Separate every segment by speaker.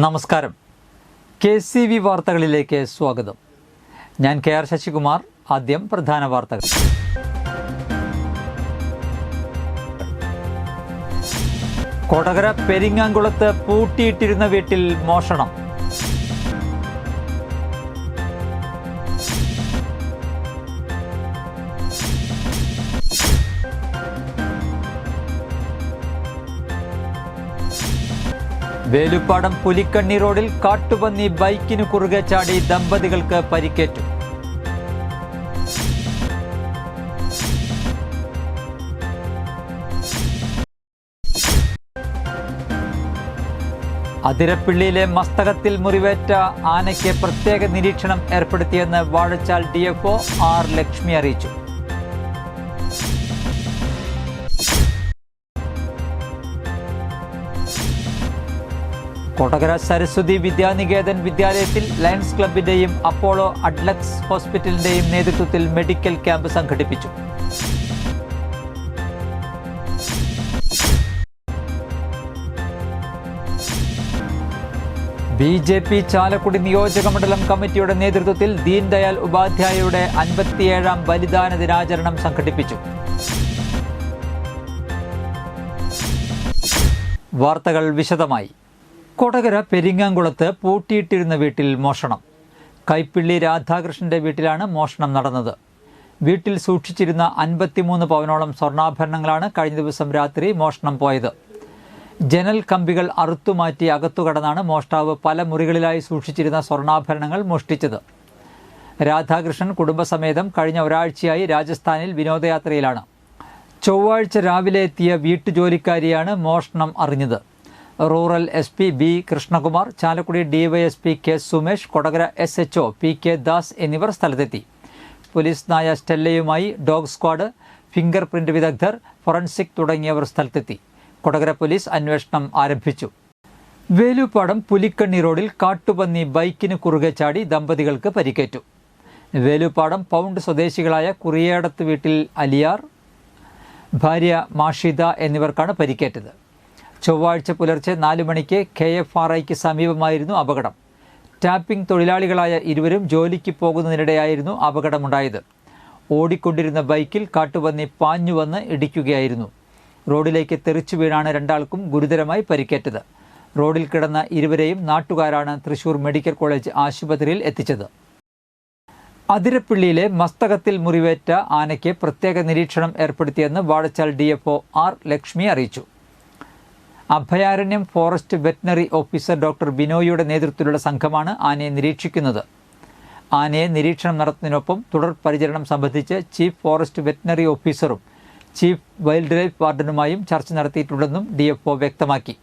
Speaker 1: നമസ്കാരം. KCV വാർത്തകളിലേക്ക് സ്വാഗതം. ഞാൻ KR ശശികുമാർ. ആദ്യം പ്രധാന വാർത്തകൾ. കൊടകര പെരിങ്ങാംകുളത്ത് പൂട്ടിയിട്ടിരുന്ന വീട്ടിൽ മോഷണം. വേലുപ്പാടം പുലിക്കണ്ണി റോഡിൽ കാട്ടുപന്നി ബൈക്കിനു കുറുകെ ചാടി ദമ്പതികൾക്ക് പരിക്കേറ്റു. അതിരപ്പിള്ളിയിലെ മസ്തകത്തിൽ മുറിവേറ്റ ആനയ്ക്ക് പ്രത്യേക നിരീക്ഷണം ഏർപ്പെടുത്തിയെന്ന് വാഴച്ചാൽ DFO R ലക്ഷ്മി അറിയിച്ചു. കൊടകര സരസ്വതി വിദ്യാനികേതൻ വിദ്യാലയത്തിൽ ലയൺസ് ക്ലബിന്റെയും അപ്പോളോ അഡ്ലക്സ് ഹോസ്പിറ്റലിന്റെയും നേതൃത്വത്തിൽ മെഡിക്കൽ ക്യാമ്പ് സംഘടിപ്പിച്ചു. BJP ചാലക്കുടി നിയോജക മണ്ഡലം കമ്മിറ്റിയുടെ നേതൃത്വത്തിൽ ദീൻ ദയാൽ ഉപാധ്യായയുടെ 57ാം ബലിദാന ദിനാചരണം സംഘടിപ്പിച്ചു. വാർത്തകൾ വിശദമായി. കൊടകര പെരിങ്ങാംകുളത്ത് പൂട്ടിയിട്ടിരുന്ന വീട്ടിൽ മോഷണം. കൈപ്പിള്ളി രാധാകൃഷ്ണന്റെ വീട്ടിലാണ് മോഷണം നടന്നത്. വീട്ടിൽ സൂക്ഷിച്ചിരുന്ന 53 പവനോളം സ്വർണ്ണാഭരണങ്ങളാണ് കഴിഞ്ഞ ദിവസം രാത്രി മോഷണം പോയത്. ജനൽ കമ്പികൾ അറുത്തുമാറ്റി അകത്തുകടന്നാണ് മോഷ്ടാവ് പല മുറികളിലായി സൂക്ഷിച്ചിരുന്ന സ്വർണ്ണാഭരണങ്ങൾ മോഷ്ടിച്ചത്. രാധാകൃഷ്ണൻ കുടുംബസമേതം കഴിഞ്ഞ ഒരാഴ്ചയായി രാജസ്ഥാനിൽ വിനോദയാത്രയിലാണ്. ചൊവ്വാഴ്ച രാവിലെ എത്തിയ വീട്ടുജോലിക്കാരിയാണ് മോഷണം അറിഞ്ഞത്. Rural SP B Krishnakumar, Chalakudy DYSP K Sumesh, Kodakara SHO PK Das എന്നിവർ സ്ഥലത്തെത്തി. പോലീസ് നായ സ്റ്റെല്ലയുമായി ഡോഗ് സ്ക്വാഡ്, ഫിംഗർ പ്രിന്റ് വിദഗ്ധർ, ഫോറൻസിക് തുടങ്ങിയവർ സ്ഥലത്തെത്തി. കൊടകര പോലീസ് അന്വേഷണം ആരംഭിച്ചു. വേലുപ്പാടം പുലിക്കണ്ണി റോഡിൽ കാട്ടുപന്നി ബൈക്കിന് കുറുകെ ചാടി ദമ്പതികൾക്ക് പരിക്കേറ്റു. വേലുപ്പാടം പൗണ്ട് സ്വദേശികളായ കുറിയേടത്ത് വീട്ടിൽ അലിയാർ, ഭാര്യ മാഷിദ എന്നിവർക്കാണ് പരിക്കേറ്റത്. ചൊവ്വാഴ്ച പുലർച്ചെ 4 മണിക്ക് KFRIക്ക് സമീപമായിരുന്നു അപകടം. ടാപ്പിംഗ് തൊഴിലാളികളായ ഇരുവരും ജോലിക്ക് പോകുന്നതിനിടെയായിരുന്നു അപകടമുണ്ടായത്. ഓടിക്കൊണ്ടിരുന്ന ബൈക്കിൽ കാട്ടുപന്നി പാഞ്ഞുവന്ന് ഇടിക്കുകയായിരുന്നു. റോഡിലേക്ക് തെറിച്ചു വീണാണ് രണ്ടാൾക്കും ഗുരുതരമായി പരിക്കേറ്റത്. റോഡിൽ കിടന്ന ഇരുവരെയും നാട്ടുകാരാണ് തൃശൂർ മെഡിക്കൽ കോളേജ് ആശുപത്രിയിൽ എത്തിച്ചത്. അതിരപ്പിള്ളിയിലെ മസ്തകത്തിൽ മുറിവേറ്റ ആനയ്ക്ക് പ്രത്യേക നിരീക്ഷണം ഏർപ്പെടുത്തിയെന്ന് വാഴച്ചാൽ DFO R ലക്ഷ്മി അറിയിച്ചു. Abhayaranyam forest veterinary officer doctor ബിനോയിയുടെ നേതൃത്വത്തിലുള്ള സംഘമാണ് ആനയെ നിരീക്ഷിക്കുന്നത്. ആനയെ നിരീക്ഷണം നടത്തുന്നതിനൊപ്പം തുടർ പരിചരണം സംബന്ധിച്ച് ചീഫ് ഫോറസ്റ്റ് വെറ്റിനറി ഓഫീസറും ചീഫ് വൈൽഡ് ലൈഫ് വാർഡനുമായും ചർച്ച നടത്തിയിട്ടുണ്ടെന്നും DFO വ്യക്തമാക്കി.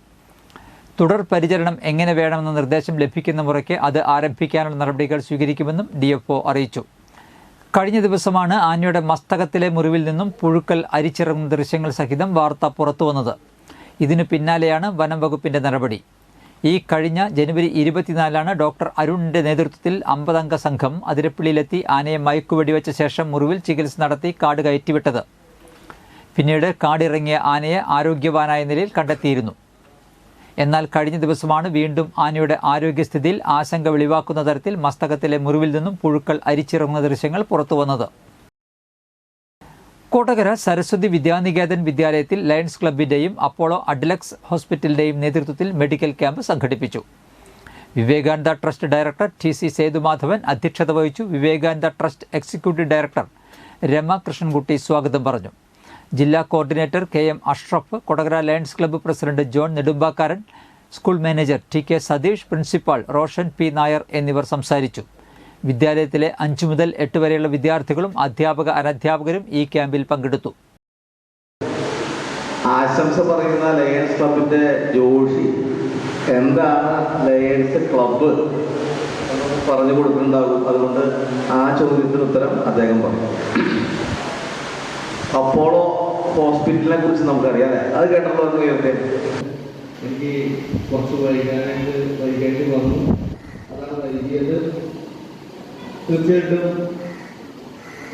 Speaker 1: തുടർ പരിചരണം എങ്ങനെ വേണമെന്ന നിർദ്ദേശം ലഭിക്കുന്ന മുറയ്ക്ക് അത് ആരംഭിക്കാനുള്ള നടപടികൾ സ്വീകരിക്കുമെന്നും DFO അറിയിച്ചു. കഴിഞ്ഞ ദിവസമാണ് ആനയുടെ മസ്തകത്തിലെ മുറിവിൽ നിന്നും പുഴുക്കൾ അരിച്ചിറങ്ങുന്ന ദൃശ്യങ്ങൾ സഹിതം വാർത്ത പുറത്തുവന്നത്. ഇതിനു പിന്നാലെയാണ് വനം വകുപ്പിന്റെ നടപടി. ഈ കഴിഞ്ഞ ജനുവരി 24 ഡോക്ടർ അരുണിന്റെ നേതൃത്വത്തിൽ 50 അംഗ സംഘം അതിരപ്പിള്ളിയിലെത്തി ആനയെ മയക്കുവെടിവെച്ച ശേഷം മുറിവിൽ ചികിത്സ നടത്തി കാട് കയറ്റിവിട്ടത്. പിന്നീട് കാടിറങ്ങിയ ആനയെ ആരോഗ്യവാനായ നിലയിൽ കണ്ടെത്തിയിരുന്നു. എന്നാൽ കഴിഞ്ഞ ദിവസമാണ് വീണ്ടും ആനയുടെ ആരോഗ്യസ്ഥിതിയിൽ ആശങ്ക വെളിവാക്കുന്ന തരത്തിൽ മസ്തകത്തിലെ മുറിവിൽ നിന്നും പുഴുക്കൾ അരിച്ചിറങ്ങുന്ന ദൃശ്യങ്ങൾ പുറത്തുവന്നത്. കൊടകര സരസ്വതി വിദ്യാനികേതൻ വിദ്യാലയത്തിൽ ലയൺസ് ക്ലബിന്റെയും അപ്പോളോ അഡ്ലക്സ് ഹോസ്പിറ്റലിന്റെയും നേതൃത്വത്തിൽ മെഡിക്കൽ ക്യാമ്പ് സംഘടിപ്പിച്ചു. Vivekananda trust director TC Sethumadhavan അധ്യക്ഷത വഹിച്ചു. Vivekananda trust executive director Rama Krishnankutty സ്വാഗതം പറഞ്ഞു. ജില്ലാ coordinator KM Ashraf, Kodakara Lions club president John Nedumbakkaran, school manager TK Satheesh, principal Roshan P Nair എന്നിവർ സംസാരിച്ചു. വിദ്യാലയത്തിലെ 5 മുതൽ 8 വരെയുള്ള വിദ്യാർത്ഥികളും അധ്യാപക അനധ്യാപകരും ഈ ക്യാമ്പിൽ പങ്കെടുത്തു.
Speaker 2: ആശംസ പറയുന്ന ലയൺസ് ക്ലബിന്റെ ജോഷി എന്താണ് ലയൺസ് ക്ലബ്ബ് പറഞ്ഞു കൊടുക്കുന്നുണ്ടാകും. അതുകൊണ്ട് ആ ചോദ്യത്തിന് ഉത്തരം അദ്ദേഹം പറയും. അപ്പോളോ ഹോസ്പിറ്റലിനെ കുറിച്ച് നമുക്കറിയാം അല്ലേ? അത് കേട്ടപ്പോൾ കേൾക്കേ
Speaker 3: എനിക്ക് കുറച്ച് വൈകായിട്ട് വന്നു. അതാണ് വൈകിയത്. തീർച്ചയായിട്ടും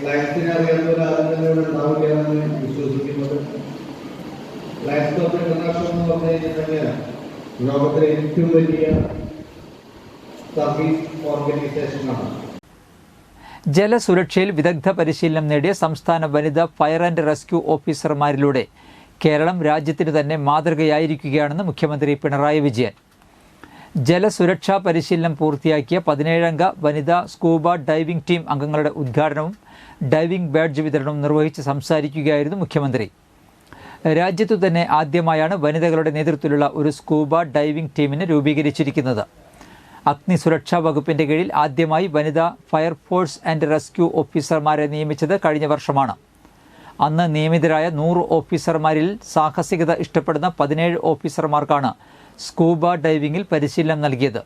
Speaker 3: ലയൺസിനെ അറിയാവുന്ന ഒരാളും തന്നെ ഇവിടെ ഉണ്ടാവില്ലാന്ന് വിശ്വസിക്കുന്നത്. ലയൺസ് ക്ലബ് ഇന്റർനാഷണൽ എന്ന് പറഞ്ഞു കഴിഞ്ഞിട്ടുണ്ടെങ്കിൽ ലോകത്തിലെ ഏറ്റവും വലിയ സർവീസ് ഓർഗനൈസേഷനാണ്.
Speaker 1: ജലസുരക്ഷയിൽ വിദഗ്ധ പരിശീലനം നേടിയ സംസ്ഥാന വനിതാ ഫയർ ആൻഡ് റെസ്ക്യൂ ഓഫീസർമാരിലൂടെ കേരളം രാജ്യത്തിന് തന്നെ മാതൃകയായിരിക്കുകയാണെന്ന് മുഖ്യമന്ത്രി പിണറായി വിജയൻ. ജലസുരക്ഷാ പരിശീലനം പൂർത്തിയാക്കിയ 17-അംഗ വനിതാ സ്കൂബ ഡൈവിംഗ് ടീം അംഗങ്ങളുടെ ഉദ്ഘാടനവും ഡൈവിംഗ് ബാഡ്ജ് വിതരണവും നിർവഹിച്ച് സംസാരിക്കുകയായിരുന്നു മുഖ്യമന്ത്രി. രാജ്യത്തു തന്നെ ആദ്യമായാണ് വനിതകളുടെ നേതൃത്വത്തിലുള്ള ഒരു സ്കൂബ ഡൈവിംഗ് ടീമിനെ രൂപീകരിച്ചിരിക്കുന്നത്. അഗ്നി സുരക്ഷാ വകുപ്പിന്റെ കീഴിൽ ആദ്യമായി വനിതാ ഫയർഫോഴ്സ് ആൻഡ് റെസ്ക്യൂ ഓഫീസർമാരെ നിയമിച്ചത് കഴിഞ്ഞ വർഷമാണ്. അന്ന് നിയമിതരായ 100 ഓഫീസർമാരിൽ സാഹസികത ഇഷ്ടപ്പെടുന്ന 17 ഓഫീസർമാർക്കാണ് സ്കൂബ ഡൈവിംഗിൽ പരിശീലനം നൽകിയത്.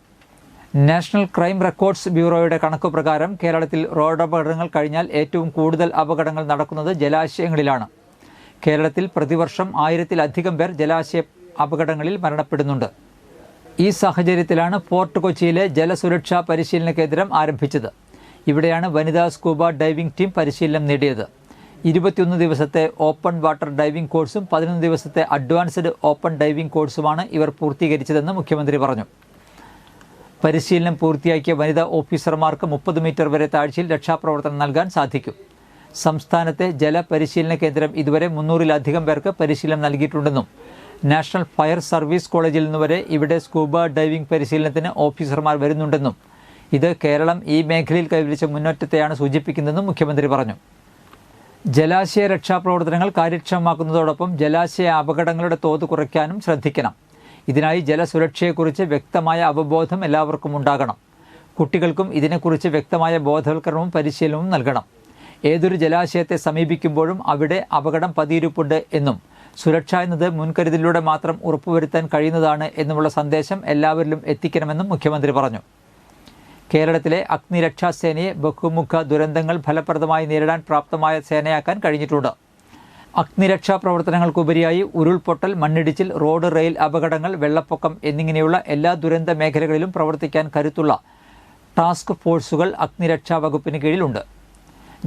Speaker 1: നാഷണൽ ക്രൈം റെക്കോർഡ്സ് ബ്യൂറോയുടെ കണക്കുപ്രകാരം കേരളത്തിൽ റോഡപകടങ്ങൾ കഴിഞ്ഞാൽ ഏറ്റവും കൂടുതൽ അപകടങ്ങൾ നടക്കുന്നത് ജലാശയങ്ങളിലാണ്. കേരളത്തിൽ പ്രതിവർഷം 1000-ലധികം പേർ ജലാശയ അപകടങ്ങളിൽ മരണപ്പെടുന്നുണ്ട്. ഈ സാഹചര്യത്തിലാണ് ഫോർട്ട് കൊച്ചിയിലെ ജലസുരക്ഷാ പരിശീലന കേന്ദ്രം ആരംഭിച്ചത്. ഇവിടെയാണ് വനിതാ സ്കൂബ ഡൈവിംഗ് ടീം പരിശീലനം നേടിയത്. 21 ദിവസത്തെ ഓപ്പൺ വാട്ടർ ഡൈവിംഗ് കോഴ്സും 11 ദിവസത്തെ അഡ്വാൻസ്ഡ് ഓപ്പൺ ഡൈവിംഗ് കോഴ്സുമാണ് ഇവർ പൂർത്തീകരിച്ചതെന്ന് മുഖ്യമന്ത്രി പറഞ്ഞു. പരിശീലനം പൂർത്തിയാക്കിയ വനിതാ ഓഫീസർമാർക്ക് 30 മീറ്റർ വരെ താഴ്ചയിൽ രക്ഷാപ്രവർത്തനം നൽകാൻ സാധിക്കും. സംസ്ഥാനത്തെ ജലപരിശീലന കേന്ദ്രം ഇതുവരെ 300-ലധികം പേർക്ക് പരിശീലനം നൽകിയിട്ടുണ്ടെന്നും നാഷണൽ ഫയർ സർവീസ് കോളേജിൽ നിന്നുവരെ ഇവിടെ സ്കൂബ ഡൈവിംഗ് പരിശീലനത്തിന് ഓഫീസർമാർ വരുന്നുണ്ടെന്നും ഇത് കേരളം ഈ മേഖലയിൽ കൈവരിച്ച മുന്നേറ്റത്തെയാണ് സൂചിപ്പിക്കുന്നതെന്നും മുഖ്യമന്ത്രി പറഞ്ഞു. ജലാശയ രക്ഷാപ്രവർത്തനങ്ങൾ കാര്യക്ഷമമാക്കുന്നതോടൊപ്പം ജലാശയ അപകടങ്ങളുടെ തോത് കുറയ്ക്കാനും ശ്രദ്ധിക്കണം. ഇതിനായി ജലസുരക്ഷയെക്കുറിച്ച് വ്യക്തമായ അവബോധം എല്ലാവർക്കും ഉണ്ടാകണം. കുട്ടികൾക്കും ഇതിനെക്കുറിച്ച് വ്യക്തമായ ബോധവൽക്കരണവും പരിശീലനവും നൽകണം. ഏതൊരു ജലാശയത്തെ സമീപിക്കുമ്പോഴും അവിടെ അപകടം പതിയിരിപ്പുണ്ട് എന്നും സുരക്ഷ എന്നത് മുൻകരുതലിലൂടെ മാത്രം ഉറപ്പുവരുത്താൻ കഴിയുന്നതാണ് എന്നുമുള്ള സന്ദേശം എല്ലാവരിലും എത്തിക്കണമെന്നും മുഖ്യമന്ത്രി പറഞ്ഞു. കേരളത്തിലെ അഗ്നിരക്ഷാസേനയെ ബഹുമുഖ ദുരന്തങ്ങൾ ഫലപ്രദമായി നേരിടാൻ പ്രാപ്തമായ സേനയാക്കാൻ കഴിഞ്ഞിട്ടുണ്ട്. അഗ്നിരക്ഷാ പ്രവർത്തനങ്ങൾക്കുപരിയായി ഉരുൾപൊട്ടൽ, മണ്ണിടിച്ചിൽ, റോഡ് റെയിൽ അപകടങ്ങൾ, വെള്ളപ്പൊക്കം എന്നിങ്ങനെയുള്ള എല്ലാ ദുരന്ത മേഖലകളിലും പ്രവർത്തിക്കാൻ കരുത്തുള്ള ടാസ്ക് ഫോഴ്സുകൾ അഗ്നിരക്ഷാ വകുപ്പിന് കീഴിലുണ്ട്.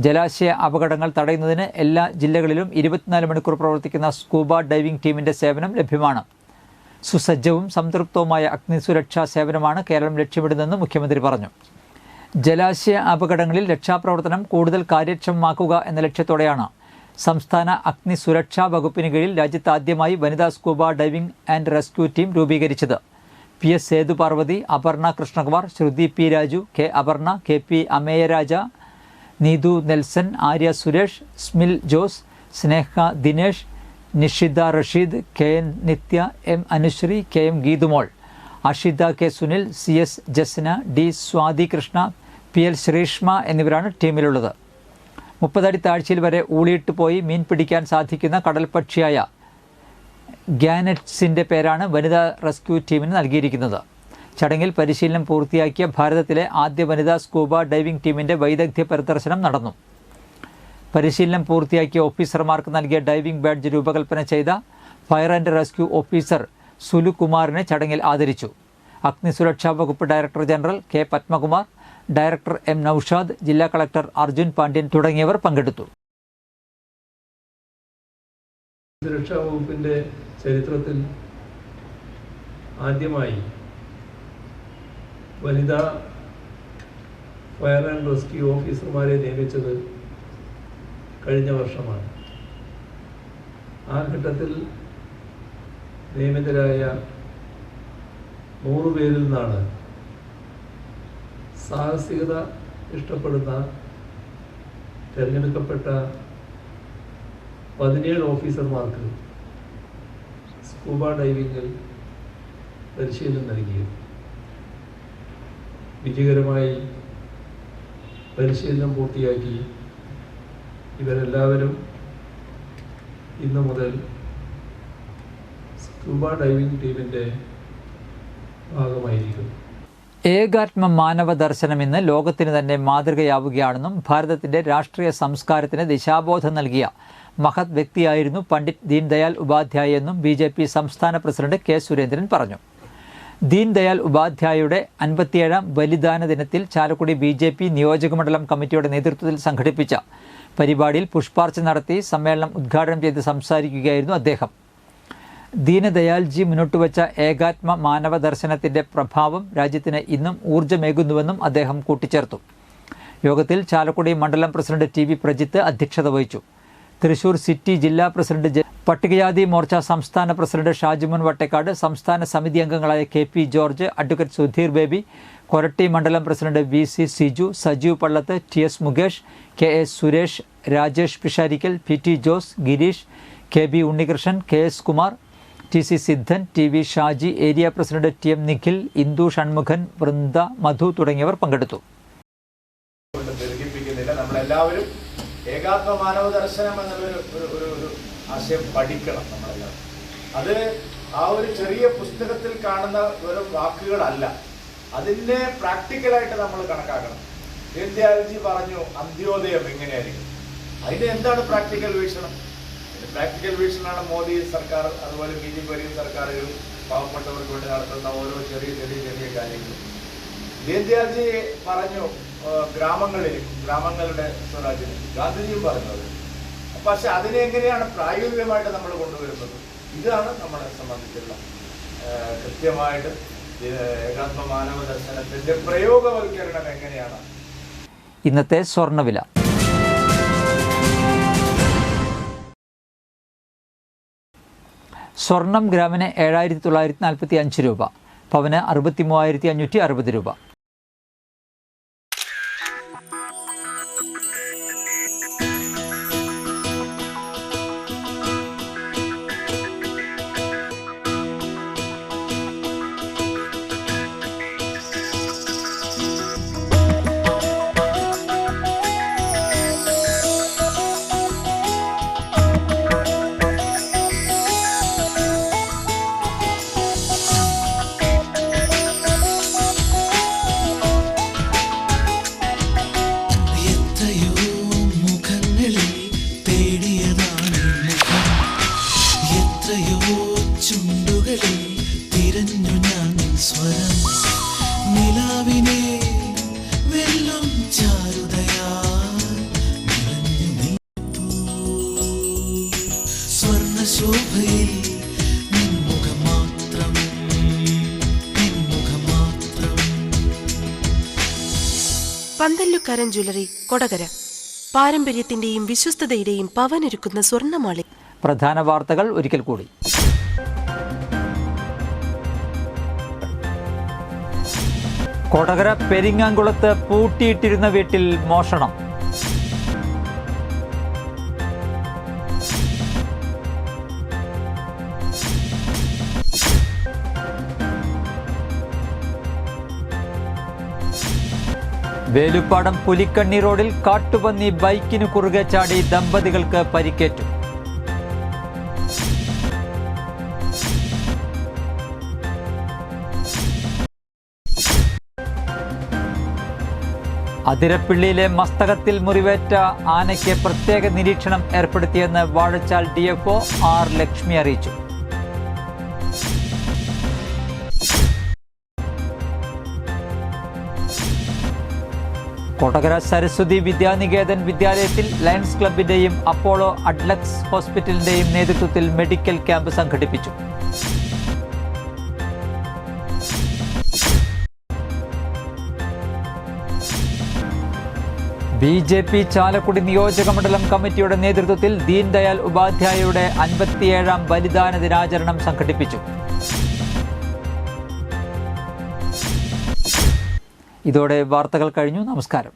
Speaker 1: ജലാശയ അപകടങ്ങൾ തടയുന്നതിന് എല്ലാ ജില്ലകളിലും 24 മണിക്കൂർ പ്രവർത്തിക്കുന്ന സ്കൂബ ഡൈവിംഗ് ടീമിൻ്റെ സേവനം ലഭ്യമാണ്. സുസജ്ജവും സംതൃപ്തവുമായ അഗ്നിസുരക്ഷാ സേവനമാണ് കേരളം ലക്ഷ്യമിടുന്നതെന്ന് മുഖ്യമന്ത്രി പറഞ്ഞു. ജലാശയ അപകടങ്ങളിൽ രക്ഷാപ്രവർത്തനം കൂടുതൽ കാര്യക്ഷമമാക്കുക എന്ന ലക്ഷ്യത്തോടെയാണ് സംസ്ഥാന അഗ്നിസുരക്ഷാ വകുപ്പിന് കീഴിൽ രാജ്യത്ത് ആദ്യമായി വനിതാ scuba diving and rescue team രൂപീകരിച്ചത്. PS Sethuparvathy, Aparna Krishnakumar, Shruthi P Raju, K Aparna, KP Ameyaraja, Neethu Nelson, Arya Suresh, Smil Jose, Sneha Dinesh, Nishitha Rasheed, KN Nithya, M Anusree, KM Geethumol, Ashitha K Sunil, CS Jasna, D Swathi Krishna, PL Sreeshma എന്നിവരാണ് ടീമിലുള്ളത്. 30 അടി താഴ്ചയിൽ വരെ ഊളിയിട്ട് പോയി മീൻ പിടിക്കാൻ സാധിക്കുന്ന കടൽപക്ഷിയായ ഗ്യാനറ്റ്സിൻ്റെ പേരാണ് വനിതാ റെസ്ക്യൂ ടീമിന് നൽകിയിരിക്കുന്നത്. ചടങ്ങിൽ പരിശീലനം പൂർത്തിയാക്കിയ ഭാരതത്തിലെ ആദ്യ വനിതാ സ്കൂബ ഡൈവിംഗ് ടീമിൻ്റെ വൈദഗ്ധ്യ പ്രദർശനം നടന്നു. പരിശീലനം പൂർത്തിയാക്കിയ ഓഫീസർമാർക്ക് നൽകിയ ഡൈവിംഗ് ബാഡ്ജ് രൂപകൽപ്പന ചെയ്ത ഫയർ ആൻഡ് റെസ്ക്യൂ ഓഫീസർ സുലുകുമാറിനെ ചടങ്ങിൽ ആദരിച്ചു. അഗ്നിസുരക്ഷാ വകുപ്പ് director general K Padmakumar, director M Noushad, ജില്ലാ കളക്ടർ അർജുൻ പാണ്ഡ്യൻ തുടങ്ങിയവർ പങ്കെടുത്തു.
Speaker 4: സുരക്ഷാ വകുപ്പിൻ്റെ ചരിത്രത്തിൽ ആദ്യമായി വനിതാ ഫയർ ആൻഡ് റെസ്ക്യൂ ഓഫീസർമാരെ നിയമിച്ചത് കഴിഞ്ഞ വർഷമാണ്. ആ ഘട്ടത്തിൽ നിയമിതരായ 100 പേരിൽ നിന്നാണ് സാഹസികത ഇഷ്ടപ്പെടുന്ന തിരഞ്ഞെടുക്കപ്പെട്ട 17 ഓഫീസർമാർക്ക് സ്കൂബ ഡൈവിങ്ങിൽ പരിശീലനം നൽകിയത്. വിജയകരമായി പരിശീലനം പൂർത്തിയാക്കി ഇവരെല്ലാവരും ഇന്നു മുതൽ സ്കൂബ ഡൈവിംഗ് ടീമിൻ്റെ ഭാഗമായിരിക്കും.
Speaker 1: ഏകാത്മ മാനവ ദർശനം ഇന്ന് ലോകത്തിന് തന്നെ മാതൃകയാവുകയാണെന്നും ഭാരതത്തിൻ്റെ രാഷ്ട്രീയ സംസ്കാരത്തിന് ദിശാബോധം നൽകിയ മഹത് വ്യക്തിയായിരുന്നു പണ്ഡിറ്റ് ദീൻദയാൽ ഉപാധ്യായ എന്നും BJP സംസ്ഥാന പ്രസിഡന്റ് K സുരേന്ദ്രൻ പറഞ്ഞു. ദീൻദയാൽ ഉപാധ്യായയുടെ 57ാം ബലിദാന ദിനത്തിൽ ചാലക്കുടി BJP നിയോജകമണ്ഡലം കമ്മിറ്റിയുടെ നേതൃത്വത്തിൽ സംഘടിപ്പിച്ച പരിപാടിയിൽ പുഷ്പാർച്ചന നടത്തി സമ്മേളനം ഉദ്ഘാടനം ചെയ്ത് സംസാരിക്കുകയായിരുന്നു അദ്ദേഹം. ദീനദയാൽജി മുന്നോട്ടുവച്ച ഏകാത്മ മാനവ ദർശനത്തിൻ്റെ പ്രഭാവം രാജ്യത്തിന് ഇന്നും ഊർജ്ജമേകുന്നുവെന്നും അദ്ദേഹം കൂട്ടിച്ചേർത്തു. യോഗത്തിൽ ചാലക്കുടി മണ്ഡലം പ്രസിഡന്റ് ടി.വി. പ്രജിത്ത് അധ്യക്ഷത വഹിച്ചു. തൃശൂർ സിറ്റി ജില്ലാ പ്രസിഡന്റ് പട്ടികജാതി മോർച്ച സംസ്ഥാന പ്രസിഡന്റ് ഷാജിമുൻ വട്ടേക്കാട്, സംസ്ഥാന സമിതി അംഗങ്ങളായ K P. George, advocate Sudheer Baby, Koratty മണ്ഡലം president V C. Siju, Sajeev Pallath, T S. Mukesh, K S. Suresh, Rajesh Pisharikkal, P T. Jose, Girish, K B. Unnikrishnan, K S. Kumar, T C. Siddhan, T V. Shaji, area president T M. Nikhil, Indu Shanmukhan, Vrinda, Madhu തുടങ്ങിയവർ പങ്കെടുത്തു.
Speaker 5: നമ്മളെല്ലാവരും ഏകാത്മ മാനവ ദർശനം എന്നൊരു ആശയം പഠിക്കണം. നമ്മളെല്ലാം അത് ആ ഒരു ചെറിയ പുസ്തകത്തിൽ കാണുന്ന വെറും വാക്കുകളല്ല, അതിനെ പ്രാക്ടിക്കലായിട്ട് നമ്മൾ കണക്കാക്കണം. ദീൻദയാൽജി പറഞ്ഞു അന്ത്യോദയം എങ്ങനെയായിരിക്കും, അതിന് എന്താണ് പ്രാക്ടിക്കൽ വീക്ഷണം? പ്രാക്ടിക്കൽ വീക്ഷണമാണ് മോദി സർക്കാർ, അതുപോലെ BJP സർക്കാരുകൾ പാവപ്പെട്ടവർക്ക് വേണ്ടി നടത്തുന്ന ഓരോ ചെറിയ ചെറിയ ചെറിയ കാര്യങ്ങളും. ദീൻദയാൽജി പറഞ്ഞു ഗ്രാമങ്ങളുടെ സ്വരാജ്യം, ഗാന്ധിജിയും പറഞ്ഞത്. പക്ഷെ അതിനെ എങ്ങനെയാണ് പ്രായോഗികമായിട്ട് നമ്മൾ കൊണ്ടുവരുന്നത്? ഇതാണ് നമ്മളെ സംബന്ധിച്ചുള്ള കൃത്യമായിട്ട് ഏകാത്മ മാനവ ദർശനത്തിന്റെ പ്രയോഗവൽക്കരണം എങ്ങനെയാണ്.
Speaker 1: ഇന്നത്തെ സ്വർണ്ണവില. സ്വർണം ഗ്രാമിന് 7,945 രൂപ, പവന് 63,560 രൂപ.
Speaker 6: പന്തല്ലുക്കാരൻ ജ്വല്ലറി, കൊടകര. പാരമ്പര്യത്തിന്റെയും വിശ്വസ്തതയുടെയും പവനൊരുക്കുന്ന സ്വർണ്ണമാളി.
Speaker 1: പ്രധാന വാർത്തകൾ ഒരിക്കൽ കൂടി. കൊടകര പെരിങ്ങാംകുളത്ത് പൂട്ടിയിട്ടിരുന്ന വീട്ടിൽ മോഷണം. വേലുപ്പാടം പുലിക്കണ്ണി റോഡിൽ കാട്ടുപന്നി ബൈക്കിന് കുറുകെ ചാടി ദമ്പതികൾക്ക് പരിക്കേറ്റു. അതിരപ്പിള്ളിയിലെ മസ്തകത്തിൽ മുറിവേറ്റ ആനയ്ക്ക് പ്രത്യേക നിരീക്ഷണം ഏർപ്പെടുത്തിയെന്ന് വാഴച്ചാൽ DFO R. ലക്ഷ്മി അറിയിച്ചു. കൊടകര സരസ്വതി വിദ്യാനികേതൻ വിദ്യാലയത്തിൽ ലയൺസ് ക്ലബിന്റെയും അപ്പോളോ അഡ്ലക്സ് ഹോസ്പിറ്റലിന്റെയും നേതൃത്വത്തിൽ മെഡിക്കൽ ക്യാമ്പ് സംഘടിപ്പിച്ചു. BJP ചാലക്കുടി നിയോജക മണ്ഡലം കമ്മിറ്റിയുടെ നേതൃത്വത്തിൽ ദീൻദയാൽ ഉപാധ്യായയുടെ 57ാം ബലിദാന ദിനാചരണം സംഘടിപ്പിച്ചു. ഇതോടെ വാർത്തകൾ കഴിഞ്ഞു. നമസ്കാരം.